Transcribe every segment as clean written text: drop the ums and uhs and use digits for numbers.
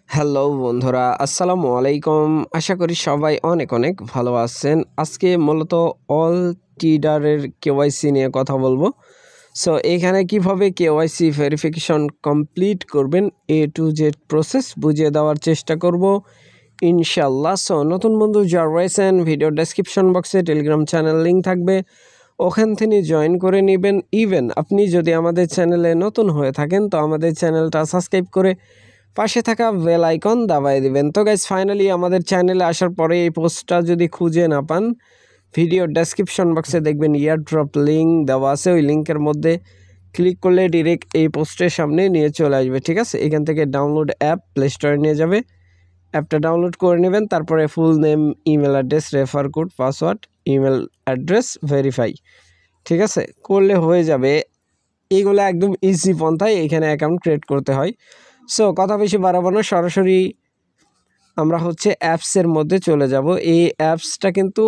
Hello বন্ধুরা, আসসালামু আলাইকুম। আশা করি সবাই অনেক অনেক ভালো আছেন। আজকে মূলত অল টিডারের কেওয়াইসি নিয়ে কথা বলবো। সো এখানে কিভাবে কেওয়াইসি ভেরিফিকেশন কমপ্লিট করবেন এ টু জেড প্রসেস বুঝিয়ে দেওয়ার চেষ্টা করব ইনশাল্লাহ। সো নতুন বন্ধু যারা রয়েছেন, ভিডিও ডেসক্রিপশন বক্সে টেলিগ্রাম চ্যানেল লিঙ্ক থাকবে, ওখান থেকে জয়েন করে নেবেন। ইভেন আপনি যদি আমাদের চ্যানেলে নতুন হয়ে থাকেন তো আমাদের চ্যানেলটা সাবস্ক্রাইব করে পাশে থাকা বেল আইকন দাবায় দিবেন। তো গাইজ ফাইনালি আমাদের চ্যানেলে আসার পরে এই পোস্টটা যদি খুঁজে না পান, ভিডিও ডেসক্রিপশন বক্সে দেখবেন ইয়ারড্রপ লিঙ্ক দেওয়া আছে। ওই লিঙ্কের মধ্যে ক্লিক করলে ডিরেক্ট এই পোস্টের সামনে নিয়ে চলে আসবে, ঠিক আছে? এখান থেকে ডাউনলোড অ্যাপ প্লে স্টোরে নিয়ে যাবে, অ্যাপটা ডাউনলোড করে নেবেন। তারপরে full name, email address, refer code, password, email address verify, ঠিক আছে, করলে হয়ে যাবে। এইগুলো একদম ইজি পন্থায় এখানে অ্যাকাউন্ট ক্রিয়েট করতে হয়। সো কথা বেশি বাড়াবো না, সরাসরি আমরা অ্যাপসের মধ্যে চলে যাব। এই অ্যাপসটা কিন্তু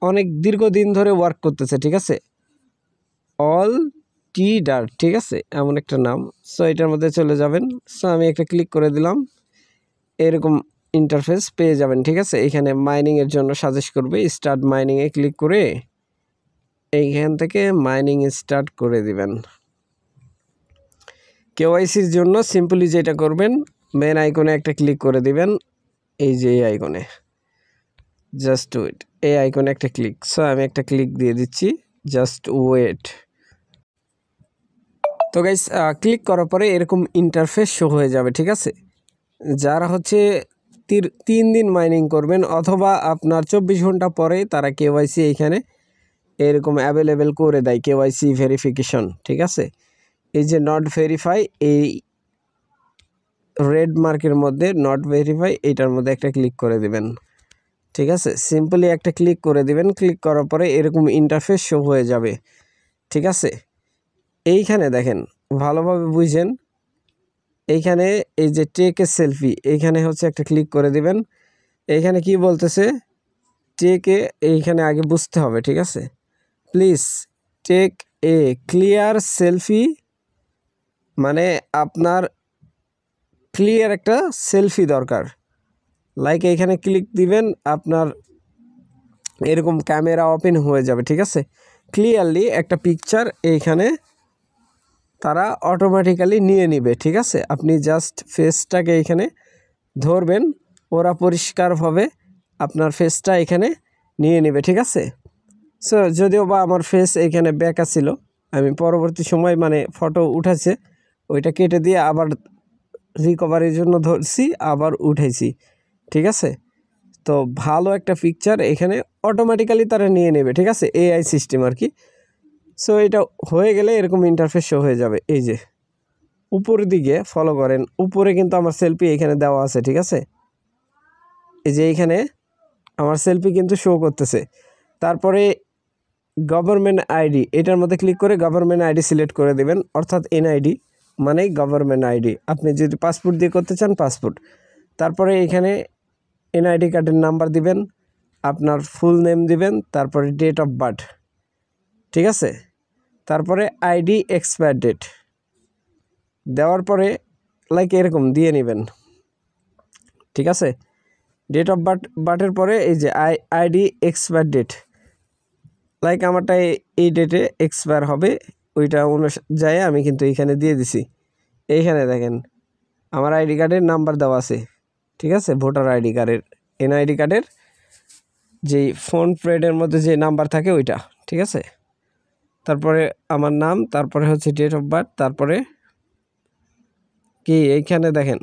অনেক দীর্ঘদিন ধরে ওয়ার্ক করতেছে, ঠিক আছে? অল টিডার, ঠিক আছে, এমন একটা নাম। সো এটার মধ্যে চলে যাবেন। সো আমি একটা ক্লিক করে দিলাম, এরকম ইন্টারফেস পেয়ে যাবেন, ঠিক আছে? এখানে মাইনিংয়ের জন্য সাজেস্ট করবে, স্টার্ট মাইনিংয়ে ক্লিক করে এইখান থেকে মাইনিং স্টার্ট করে দিবেন। কেওয়াইসির জন্য সিম্পলি যেটা করবেন, মেন আইকনে একটা ক্লিক করে দিবেন। এই যে এই আইকনে, জাস্ট ওয়েট, এই আইকনে একটা ক্লিক। সো আমি একটা ক্লিক দিয়ে দিচ্ছি, জাস্ট ওয়েট। তো গাইস ক্লিক করার পরে এরকম ইন্টারফেস শো হয়ে যাবে, ঠিক আছে? যারা 3 দিন মাইনিং করবেন অথবা আপনার 24 ঘন্টা পরে তারা কেওয়াইসি এইখানে এরকম অ্যাভেলেবেল করে দেয়, কেওয়াইসি ভেরিফিকেশন, ঠিক আছে? এই যে নট ভেরিফাই, এই রেড মার্কের মধ্যে নট ভেরিফাই, এইটার মধ্যে একটা ক্লিক করে দিবেন, ঠিক আছে? সিম্পলি একটা ক্লিক করে দিবেন। ক্লিক করার পরে এরকম ইন্টারফেস শো হয়ে যাবে, ঠিক আছে? এইখানে দেখেন, ভালোভাবে বুঝেন, এইখানে এই যে টেক এ সেলফি, এইখানে একটা ক্লিক করে দিবেন। এইখানে কি বলতেছে, টেকে, এইখানে আগে বুঝতে হবে, ঠিক আছে? Please take a clear selfie, মানে আপনার ক্লিয়ার একটা সেলফি দরকার। লাইক এইখানে ক্লিক দিবেন, আপনার এরকম ক্যামেরা ওপেন হয়ে যাবে, ঠিক আছে? ক্লিয়ারলি একটা পিকচার এইখানে তারা অটোমেটিক্যালি নিয়ে নিবে, ঠিক আছে? আপনি জাস্ট ফেসটাকে এইখানে ধরবেন, ওরা পরিষ্কারভাবে আপনার ফেসটা এখানে নিয়ে নেবে, ঠিক আছে? সো যদিও বা আমার ফেস এইখানে ব্যাকা ছিল, আমি পরবর্তী সময় ফটো উঠাছে, ওইটা কেটে দিয়ে আবার রিকভারির জন্য ধরছি, আবার উঠাইছি, ঠিক আছে? তো ভালো একটা পিকচার এখানে অটোমেটিক্যালি তারা নিয়ে নেবে, ঠিক আছে? এআই সিস্টেম আর কি। সো এটা হয়ে গেলে এরকম ইন্টারফেস শো হয়ে যাবে। এই যে উপরের দিকে ফলো করেন, উপরে কিন্তু আমার সেলফি এখানে দেওয়া আছে, ঠিক আছে? এই যে এইখানে আমার সেলফি কিন্তু শো করতেছে। তারপরে গভর্নমেন্ট আইডি, এটার মধ্যে ক্লিক করে গভর্নমেন্ট আইডি সিলেক্ট করে দেবেন, অর্থাৎ এনআইডি মানে গভর্নমেন্ট আইডি। আপনি যদি পাসপোর্ট দিয়ে করতে চান পাসপোর্ট। তারপরে এখানে এনআইডি কার্ডের নাম্বার দিবেন, আপনার ফুল নেম দিবেন, তারপরে ডেট অফ বার্থ, ঠিক আছে? তারপরে আইডি এক্সপায়ার ডেট দেওয়ার পরে লাইক এরকম দিয়ে নেবেন, ঠিক আছে? ডেট অফ বার্থের পরে এই যে আইডি এক্সপায়ার ডেট, লাইক আমারটা এই ডেটে এক্সপায়ার হবে, ওইটা অনুযায়ী আমি কিন্তু এইখানে দিয়ে দিছি। এইখানে দেখেন আমার আইডি কার্ডের নাম্বার দেওয়া আছে, ঠিক আছে? ভোটার আইডি কার্ডের, এনআইডি কার্ডের যেই ফ্রন্ট পেজের মধ্যে যে নাম্বার থাকে ওইটা, ঠিক আছে? তারপরে আমার নাম, তারপরে ডেট অফ বার্থ, তারপরে কি এইখানে দেখেন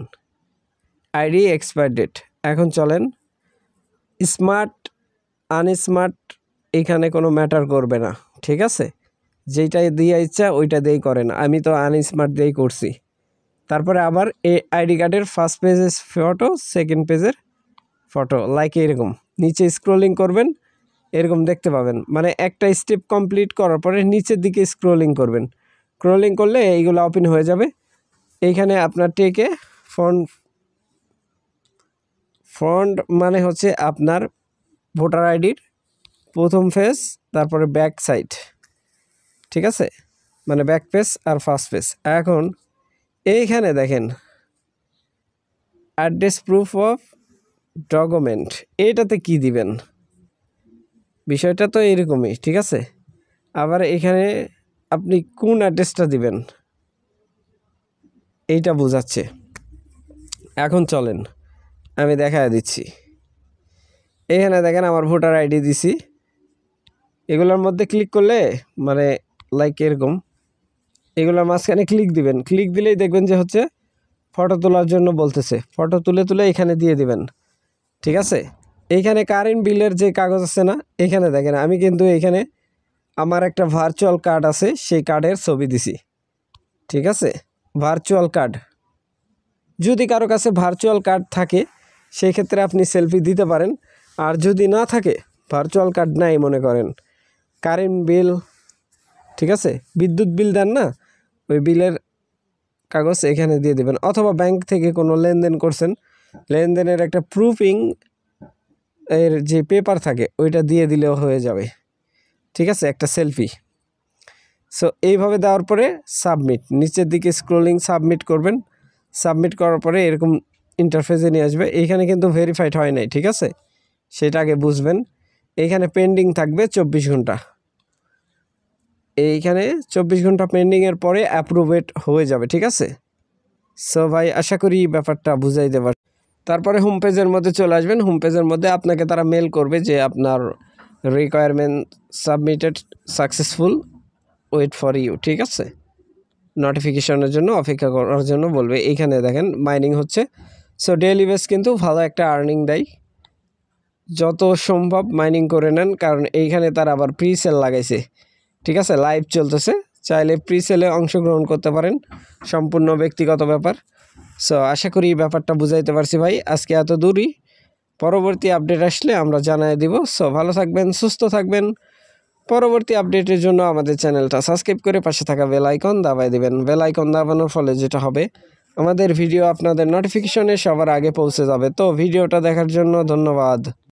আইডি এক্সপায়ার ডেট। এখন চলেন, স্মার্ট আনস্মার্ট এখানে কোনো ম্যাটার করবে না, ঠিক আছে? যেইটাই দিয়ে ইচ্ছা ওইটা দিয়েই করেন, আমি তো আনস্মার্ট দিয়েই করছি। তারপরে আবার এই আইডি কার্ডের ফার্স্ট পেজের ফটো, সেকেন্ড পেজের ফটো, লাইক এরকম নিচে স্ক্রলিং করবেন, এরকম দেখতে পাবেন। মানে একটা স্টেপ কমপ্লিট করার পরে নিচের দিকে স্ক্রলিং করবেন, স্ক্রলিং করলে এইগুলো ওপেন হয়ে যাবে। এইখানে আপনার টেকে ফ্রন্ট মানে আপনার ভোটার আইডির প্রথম পেজ, তারপরে ব্যাক সাইড, ঠিক আছে? মানে ব্যাক পেজ আর ফার্স্ট পেজ। এখন এইখানে দেখেন অ্যাড্রেস প্রুফ অফ ডকুমেন্ট, এটাতে কি দিবেন? বিষয়টা তো এরকমই, ঠিক আছে। আবার এখানে আপনি কোন অ্যাড্রেসটা দিবেন এইটা বোঝাচ্ছে। এখন চলেন আমি দেখায় দিচ্ছি। এখানে দেখেন আমার ভোটার আইডি দিছি, এগুলোর মধ্যে ক্লিক করলে মানে লাইক এরকম এগুলোর মাঝখানে ক্লিক দিবেন। ক্লিক দিলেই দেখবেন যে হচ্ছে ফটো তোলার জন্য বলতেছে, ফটো তুলে এখানে দিয়ে দিবেন, ঠিক আছে। এইখানে কারেন্ট বিলের যে কাগজ আছে না, এখানে দেখেন আমি কিন্তু এখানে আমার একটা ভার্চুয়াল কার্ড আছে, সেই কার্ডের ছবি দিছি, ঠিক আছে। ভার্চুয়াল কার্ড, যদি কারো কাছে ভার্চুয়াল কার্ড থাকে সেই ক্ষেত্রে আপনি সেলফি দিতে পারেন। আর যদি না থাকে, ভার্চুয়াল কার্ড নাই মনে করেন, কারেন্ট বিল, ঠিক আছে, বিদ্যুৎ বিল দেন না, ওই বিলের কাগজ এখানে দিয়ে দেবেন। অথবা ব্যাংক থেকে কোনো লেনদেন করছেন, লেনদেনের একটা প্রুফিং এর যে পেপার থাকে ওইটা দিয়ে দিলেও হয়ে যাবে, ঠিক আছে, একটা সেলফি। সো এইভাবে দেওয়ার পরে সাবমিট, নিচের দিকে স্ক্রলিং সাবমিট করবেন। সাবমিট করার পরে এরকম ইন্টারফেসে নিয়ে আসবে। এইখানে কিন্তু ভেরিফাইড হয় নাই, ঠিক আছে, সেটা আগে বুঝবেন। এইখানে পেন্ডিং থাকবে 24 ঘন্টা, এইখানে 24 ঘন্টা পেন্ডিংয়ের পরে অ্যাপ্রুভেড হয়ে যাবে, ঠিক আছে। সো ভাই আশা করি ব্যাপারটা বুঝাইতে পার। তারপরে হোম পেজের মধ্যে চলে আসবেন। হোম পেজের মধ্যে আপনাকে তারা মেল করবে যে আপনার requirement submitted successful, wait for you, ঠিক আছে। নোটিফিকেশনের জন্য অপেক্ষা করার জন্য বলবে। এইখানে দেখেন মাইনিং হচ্ছে। সো ডেইলি বেস কিন্তু ভালো একটা আর্নিং দেয়, যত সম্ভব মাইনিং করে নেন, কারণ এইখানে তার আবার প্রি সেল লাগাইছে, ঠিক আছে, লাইভ চলতেছে, চাইলে প্রি সেলে অংশগ্রহণ করতে পারেন, সম্পূর্ণ ব্যক্তিগত ব্যাপার। সো আশা করি ব্যাপারটা বুঝাইতে পারছি ভাই। আজকে এত দূরই, পরবর্তী আপডেট আসলে আমরা জানাই দিব। সো ভালো থাকবেন, সুস্থ থাকবেন। পরবর্তী আপডেটের জন্য আমাদের চ্যানেলটা সাবস্ক্রাইব করে পাশে থাকা বেল আইকন দাবায় দিবেন। বেল আইকন দাবানোর ফলে যেটা হবে, আমাদের ভিডিও আপনাদের নোটিফিকেশনে সবার আগে পৌঁছে যাবে। তো ভিডিওটা দেখার জন্য ধন্যবাদ।